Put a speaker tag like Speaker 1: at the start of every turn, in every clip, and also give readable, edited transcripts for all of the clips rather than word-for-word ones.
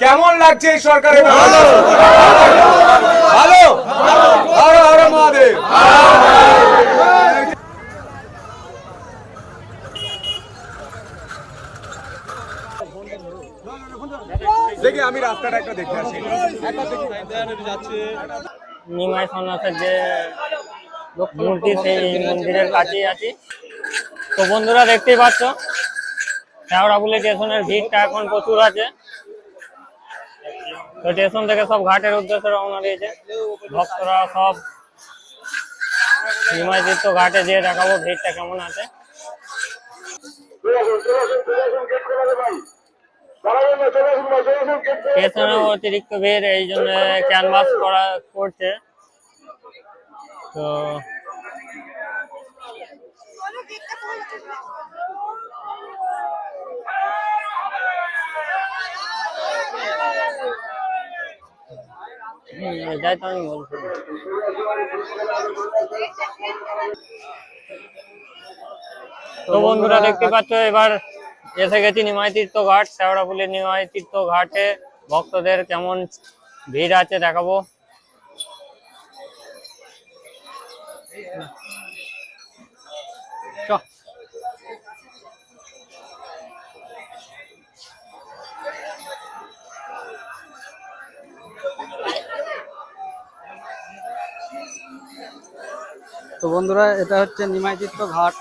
Speaker 1: কেমন লাগছে এই সরকারের ভালো ভালো হর হর মহাদেব। দেখি আমি রাস্তাটা একটা দেখে আসি।
Speaker 2: নিমাই সন্ন্যাসের যে মূর্তি সেই মন্দিরের কাছেই আছি। তো বন্ধুরা দেখতেই পাচ্ছ শেওড়াফুলি স্টেশনের ভিড়টা এখন প্রচুর আছে। তো স্টেশন থেকে সব ঘাটের উদ্দেশ্যে রওনা দিয়েছে ভক্তরা সব। নিমাই তীর্থ ঘাটে যেয়ে দেখাবো ভিড়টা কেমন আছে। স্টেশনে অতিরিক্ত ভিড়, এই জন্য ক্যানভাস করছে। তো এটাই তো আমি বলছি। তো বন্ধুরা দেখতে পাচ্ছ এবার এসে গেছি নিমাই তীর্থ ঘাট। শেওড়াফুলি নিমাই তীর্থ ঘাটে ভক্তদের কেমন ভিড় আছে দেখাবো।
Speaker 3: তো বন্ধুরা এটা হচ্ছে নিমাই তীর্থ ঘাট।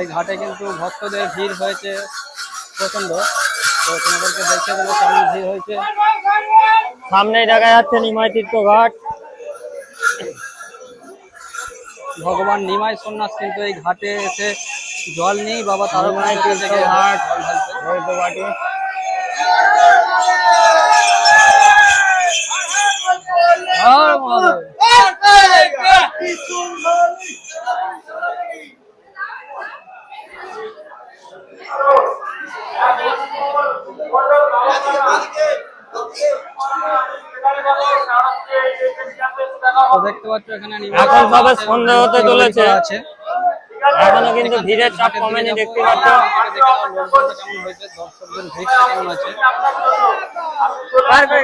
Speaker 3: এই ঘাটে কিন্তু ভক্তদের ভিড় হয়েছে প্রচন্ড। তো তোমাদেরকে দেখতে দেবো কেমন ভিড় হয়েছে।
Speaker 2: সামনেই দেখা যাচ্ছে নিমাই তীর্থ ঘাট।
Speaker 3: ভগবান নিমাই সন্ন্যাস কিন্তু এই ঘাটে এসে জল নেই বাবা তারকনাথ থেকে
Speaker 2: ঘাট
Speaker 3: দেখতে পাচ্ছ এখানে
Speaker 2: এখন সবে সন্ধ্যা হতে চলেছে, এখনো কিন্তু ভিড়ের চাপ কমেনি। দেখতে পাচ্ছ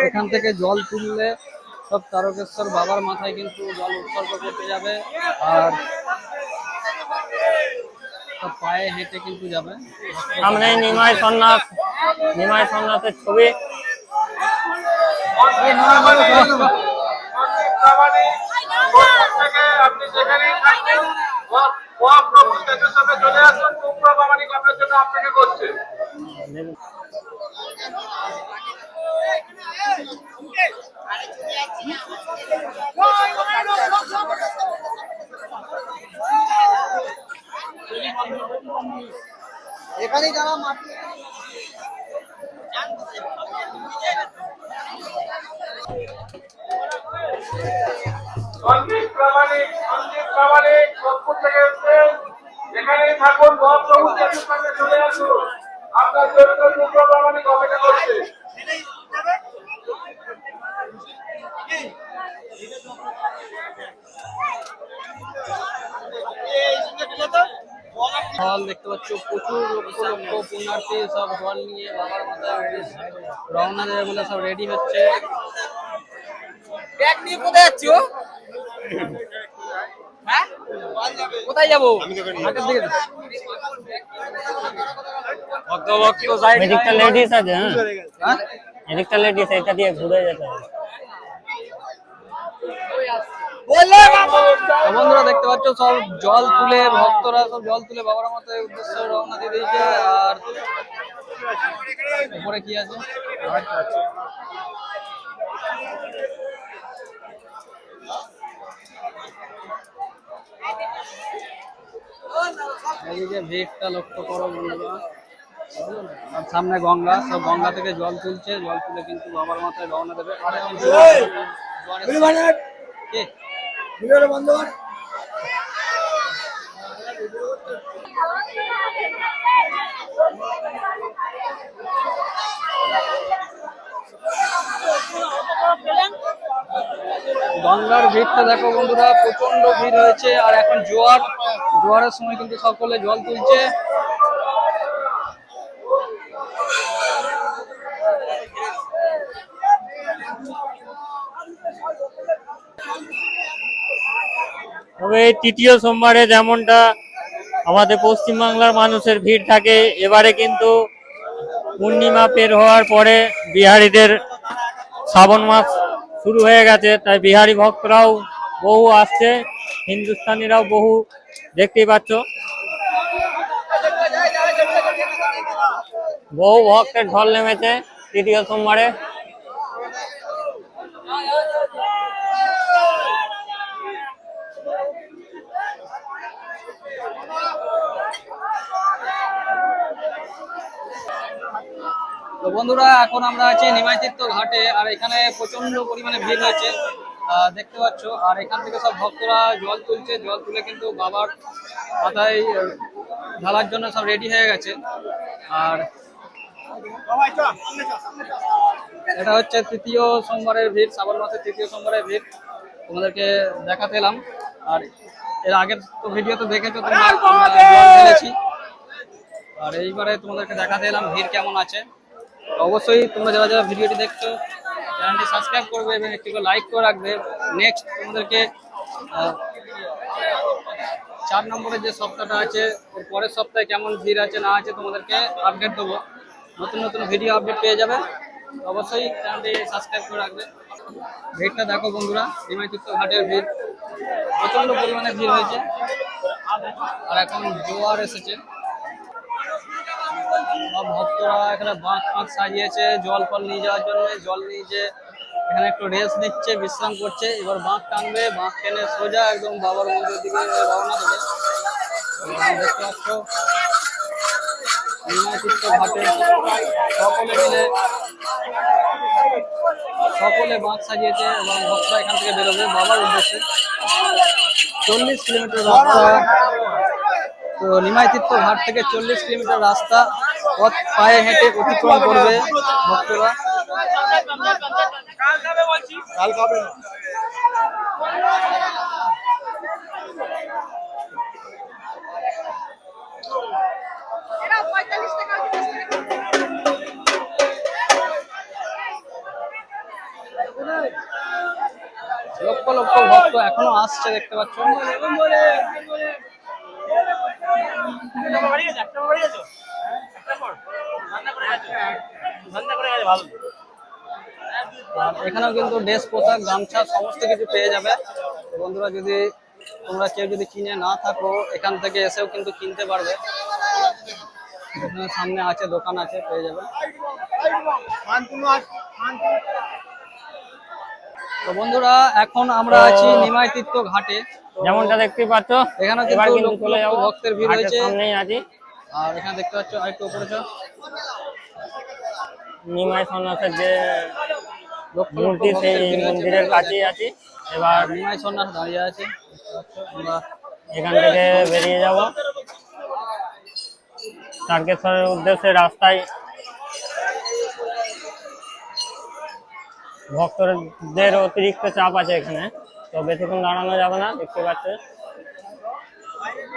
Speaker 3: এখান থেকে জল তুললে সব তারকেশ্বর বাবার মাথায় কিন্তু জল উৎসর্গ করতে যাবে, আর সব পায়ে হেঁটে কিন্তু যাবে।
Speaker 2: সামনে নিমাই সন্ন্যাসের ছবি।
Speaker 4: আপনি যেখানেই থাকবেন চলে আসুন, আপনার জন্য আপনাকে করছে।
Speaker 3: এখানেই যারা মাটি
Speaker 4: সঞ্জীব প্রামাণিক সোদপুর থেকে এসেছেন। যেখানেই থাকুন মহাপ্রভু সামনে চলে আসুন, আপনার জন্য টুকরো প্রামাণিক অপেক্ষা করছে।
Speaker 3: জল দেখতে পাচ্ছ, প্রচুর লক্ষ লক্ষ পুণ্যার্থী সব জল নিয়ে বাবার মাথায় রওনা দেবে বলে সব রেডি হচ্ছে। ব্যাগ নিয়ে কোথায় যাচ্ছি? ও হ্যাঁ কোথায় যাবো? হাটের দিকে
Speaker 2: এদিকটা লেডিস আছে। হ্যাঁ এদিকটা লেডিস, এটা দিয়ে ঘুরে যেতে হবে।
Speaker 3: বন্ধুরা দেখতে পাচ্ছ সব জল তুলে, ভক্তরা সব জল তুলে বাবার মাথায় উদ্দেশ্যে রওনা দিয়ে দিয়েছে। আর উপরে কি আছে? এইদিকে ভিড়টা লক্ষ্য করো বন্ধুরা। আর সামনে গঙ্গা, সব গঙ্গা থেকে জল তুলছে, জল তুলে কিন্তু বাবার মাথায় রওনা দেবে। গঙ্গার ভিড়টা দেখো বন্ধুরা, প্রচন্ড ভিড় হয়েছে। আর এখন জোয়ারের সময় কিন্তু সকলে জল তুলছে।
Speaker 2: তবে এই তৃতীয় সোমবারে যেমনটা আমাদের পশ্চিমবাংলার মানুষের ভিড় থাকে, এবারে কিন্তু পূর্ণিমা পের হওয়ার পরে বিহারীদের শ্রাবণ মাস শুরু হয়ে গেছে, তাই বিহারি ভক্তরাও বহু আসছে, হিন্দুস্তানিরাও বহু, দেখতেই পাচ্ছ বহু ভক্তের ঢল নেমেছে তৃতীয় সোমবারে।
Speaker 3: তো বন্ধুরা এখন আমরা আছি নিমাইতীর্থ ঘাটে, আর এখানে প্রচন্ড পরিমাণে ভিড় হয়েছে দেখতে পাচ্ছ। আর এখান থেকে সব ভক্তরা জল তুলছে, জল তুলে কিন্তু বাবার মাথায় ঢালার জন্য সব রেডি হয়ে গেছে। আর এটা হচ্ছে তৃতীয় সোমবারের ভিড়, শ্রাবণ মাসের তৃতীয় সোমবারের ভিড় তোমাদেরকে দেখাতে এলাম। আর এর আগের তো ভিডিও তো দেখেছো তোমরা, আমরা জল ঢেলেছি। আর এইবারে তোমাদেরকে দেখাতে এলাম ভিড় কেমন আছে। অবশ্যই তোমরা যারা যারা ভিডিওটি দেখছো চ্যানেলটি সাবস্ক্রাইব করবে এবং একটু লাইক করে রাখবে। নেক্সট তোমাদেরকে 4 নম্বরের যে সপ্তাহটা আছে এর পরের সপ্তাহে কেমন ভিড় আছে না আছে তোমাদেরকে আপডেট দেবো, নতুন নতুন ভিডিও আপডেট পেয়ে যাবে। অবশ্যই চ্যানেলটি সাবস্ক্রাইব করে রাখবে। ভিড়টা দেখো বন্ধুরা, নিমাইতীর্থ ঘাটের ভিড় প্রচন্ড পরিমাণে ভিড় হয়েছে। আর এখন জোয়ার এসেছে, সব ভক্তরা এখানে বাঁক ফাঁক সাজিয়েছে জল ফল নিয়ে যাওয়ার জন্য। জল নিয়ে যে এখানে একটু রেস্ট নিচ্ছে, বিশ্রাম করছে। এবার বাঁক টানবে, বাঁক টেনে সোজা একদম বাবার মন্দিরের দিকে রওনা দেবে। দেখতে পাচ্ছ নিমাইতীর্থ ঘাটে সকলে বাঁক সাজিয়েছে এবং ভক্তরা এখান থেকে বেরোবে বাবার উদ্দেশ্যে। 40 কিলোমিটার রাস্তা, তো নিমাইতীর্থ ঘাট থেকে 40 কিলোমিটার রাস্তা পথ পায়ে হেঁটে অতিক্রম করবে ভক্তরা। লক্ষ লক্ষ ভক্ত এখনো আসছে দেখতে পাচ্ছ। এখানেও কিন্তু ড্রেস পোশাক গামছা সমস্ত কিছু পেয়ে যাবে বন্ধুরা। যদি তোমরা কেউ যদি কিনে না থাকো এখান থেকে এসেও কিন্তু কিনতে পারবে। এখানে সামনে আছে, দোকান আছে, পেয়ে যাবে। তো বন্ধুরা এখন আমরা আছি নিমাইতীর্থ ঘাটে,
Speaker 2: যেমনটা দেখতে পাচ্ছ।
Speaker 3: এখানে
Speaker 2: এবার
Speaker 3: কিন্তু
Speaker 2: কিন্তু
Speaker 3: লক্ষ
Speaker 2: চলে
Speaker 3: লক্ষ
Speaker 2: যাবো,
Speaker 3: ভক্তের ভিড়
Speaker 2: ঘাটের
Speaker 3: হয়েছে।
Speaker 2: সামনেই আছি।
Speaker 3: আর এখানে দেখতে পাচ্ছ আরেকটু উপরে চল,
Speaker 2: নিমাই সন্ন্যাসের যে
Speaker 3: লক্ষ লক্ষ
Speaker 2: মূর্তি, সেই
Speaker 3: ভক্তের ভিড় হয়েছে।
Speaker 2: মন্দিরের কাছেই আছি। এবার
Speaker 3: নিমাই সন্ন্যাস দাঁড়িয়ে আছে, আমরা
Speaker 2: এখান থেকে বেরিয়ে যাব তারকেশ্বরের উদ্দেশ্যে। রাস্তায় ভক্তদের অতিরিক্ত চাপ আছে এখানে, তো বেশিক্ষণ দাঁড়ানো যাবে না, দেখতে পাচ্ছে।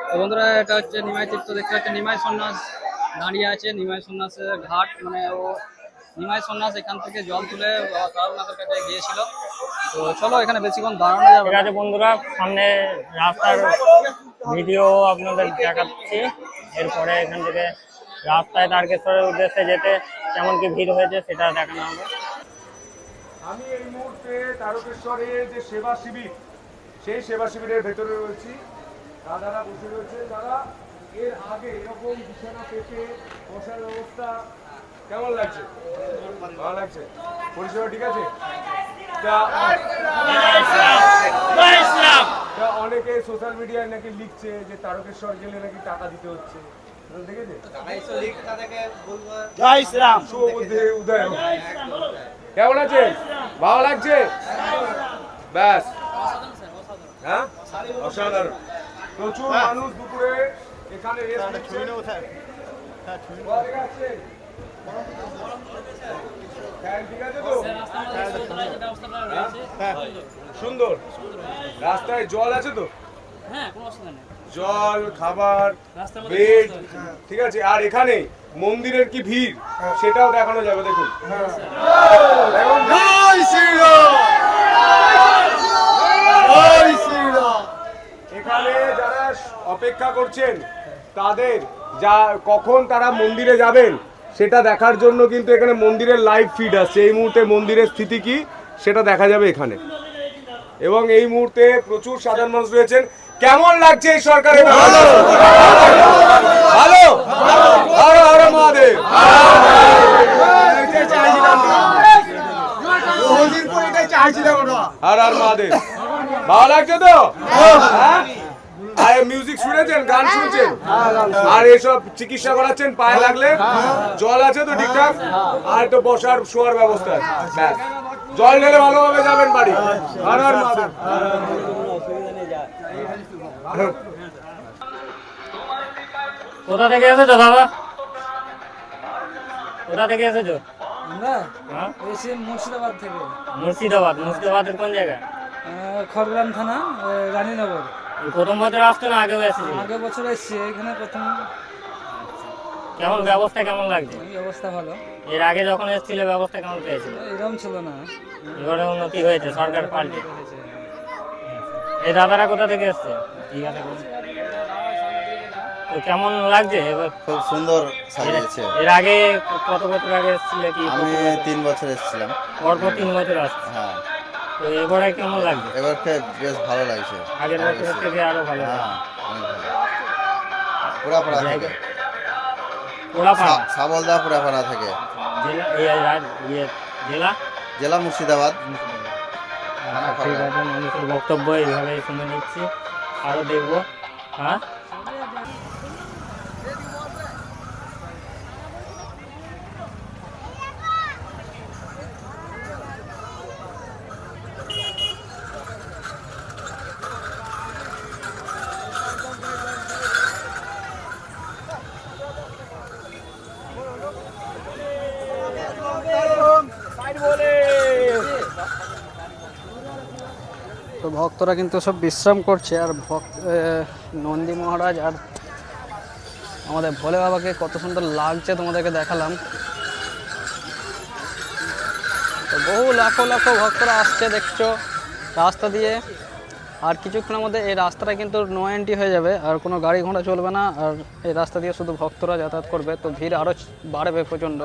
Speaker 3: তো বন্ধুরা এটা হচ্ছে নিমাইতীর্থ, দেখতে পাচ্ছি নিমাই সন্ন্যাস দাঁড়িয়ে আছে। নিমাই সন্ন্যাসের ঘাট, মানে ও নিমাই সন্ন্যাস এখান থেকে জল তুলে তারকনাথের কাছে গিয়েছিল। তো চলো এখানে বেশিক্ষণ দাঁড়ানো যাবে
Speaker 2: ঠিক
Speaker 3: না।
Speaker 2: আছে বন্ধুরা, সামনে রাস্তার ভিডিও আপনাদের দেখাচ্ছি। এরপরে এখান থেকে রাস্তায় তারকেশ্বরের উদ্দেশ্যে যেতে কেমন কি ভিড় হয়েছে সেটা দেখানো হবে।
Speaker 1: আমি এই মুহূর্তে তারকেশ্বরের যে সেবা শিবির, সেই সেবা শিবিরের ভেতরে রয়েছি। দাদারা বসে রয়েছে, যারা এর আগে এরকম বিছানা পেতে বসার ব্যবস্থা কেমন লাগছে? ভালো লাগছে? পরিষেবা ঠিক আছে? অনেকে সোশ্যাল মিডিয়ায় নাকি লিখছে যে তারকেশ্বর গেলে নাকি টাকা দিতে হচ্ছে, দেখেছে? উদয় কেমন আছে? ভালো লাগছে? ব্যাস, হ্যাঁ অসাধারণ। প্রচুর মানুষ দুপুরে এখানে ঠিক আছে তো? সুন্দর রাস্তায় জল আছে তো? জল, খাবার, বেড, ঠিক আছে। আর এখানে মন্দিরের কি ভিড় সেটাও দেখানো যাবে, দেখুন। রয়েছেন তাদের যা কখন তারা মন্দিরে যাবেন সেটা দেখার জন্য কিন্তু এখানে মন্দিরের লাইভ ফিড আসছে। এই মুহূর্তে মন্দিরের স্থিতি কি সেটা দেখা যাবে এখানে, এবং এই মুহূর্তে প্রচুর সাধারণ মানুষ রয়েছেন। কেমন লাগছে এই সরকারের? ভালো ভালো আরো আরো মহাদেব। আর আর মহাদেব, ভালো লাগছে তো? হ্যাঁ? আর মিউজিক শুনেছেন, গান শুনছেন, আর এসব চিকিৎসা করাচ্ছেন, পায়ে লাগলে জল আছে তো ঠিকঠাক, আর একটু বসার শোয়ার ব্যবস্থা আছে, ব্যাস। জল ঢেলে ভালোভাবে যাবেন বাড়ি। আর আর মহাদেব।
Speaker 2: কোথা থেকে এসেছো দাদা? কোথা থেকে এসেছো?
Speaker 5: আমরা
Speaker 2: হ্যাঁ?
Speaker 5: এসে মুর্শিদাবাদ থেকে,
Speaker 2: মুর্শিদাবাদ। মুর্শিদাবাদের কোন জায়গায়?
Speaker 5: খড়গ্রাম থানা, রানীনগর।
Speaker 2: এই প্রথম বছর আসছো না আগেও এসেছিলে?
Speaker 5: আগের বছর এসেছি, এখানে প্রথম।
Speaker 2: কেমন ব্যবস্থা কেমন লাগছে?
Speaker 5: এই অবস্থা ভালো,
Speaker 2: এর আগে যখন এসেছিলে ব্যবস্থা কেমন পেয়েছিল?
Speaker 5: এরকম ছিল না।
Speaker 2: এবারে উন্নতি হয়েছে, সরকার পাল্টে। এই দাদারা কোথা থেকে এসছে? ঠিক আছে, তো কেমন লাগছে এবার?
Speaker 6: খুব সুন্দর সাজিয়েছে।
Speaker 2: এর আগে কত বছর আগে এসেছিলে কি?
Speaker 6: আমি 3 বছর এসেছিলাম।
Speaker 2: পরপর 3 বছর আসছে।
Speaker 6: হ্যাঁ,
Speaker 2: তো এবারে কেমন লাগছে?
Speaker 6: এবারকে বেশ ভালো লাগছে।
Speaker 2: আগের বছরের থেকে আরো ভালো
Speaker 6: হ্যাঁ,
Speaker 2: লাগছে।
Speaker 6: অনেক ভালো। পুরাপাড়া থেকে,
Speaker 2: পোড়াপাড়া
Speaker 6: সাবলদা পুরাপাড়া থেকে।
Speaker 2: জেলা জেলা
Speaker 6: জেলা মুর্শিদাবাদ।
Speaker 2: ঠিক আছে, মানুষের বক্তব্য এইভাবেই শুনে নিচ্ছি, আরো দেখবো। হ্যাঁ,
Speaker 3: তো ভক্তরা কিন্তু সব বিশ্রাম করছে, আর নন্দী মহারাজ আর আমাদের ভোলে বাবাকে কত সুন্দর লাগছে তোমাদেরকে দেখালাম। তো বহু লাখো লাখো ভক্তরা আসছে দেখছো রাস্তা দিয়ে। আর কিছুক্ষণের মধ্যে এই রাস্তাটা কিন্তু নো এন্ট্রি হয়ে যাবে, আর কোনো গাড়ি ঘোড়া চলবে না, আর এই রাস্তা দিয়ে শুধু ভক্তরা যাতায়াত করবে। তো ভিড় আরও বাড়বে প্রচণ্ড।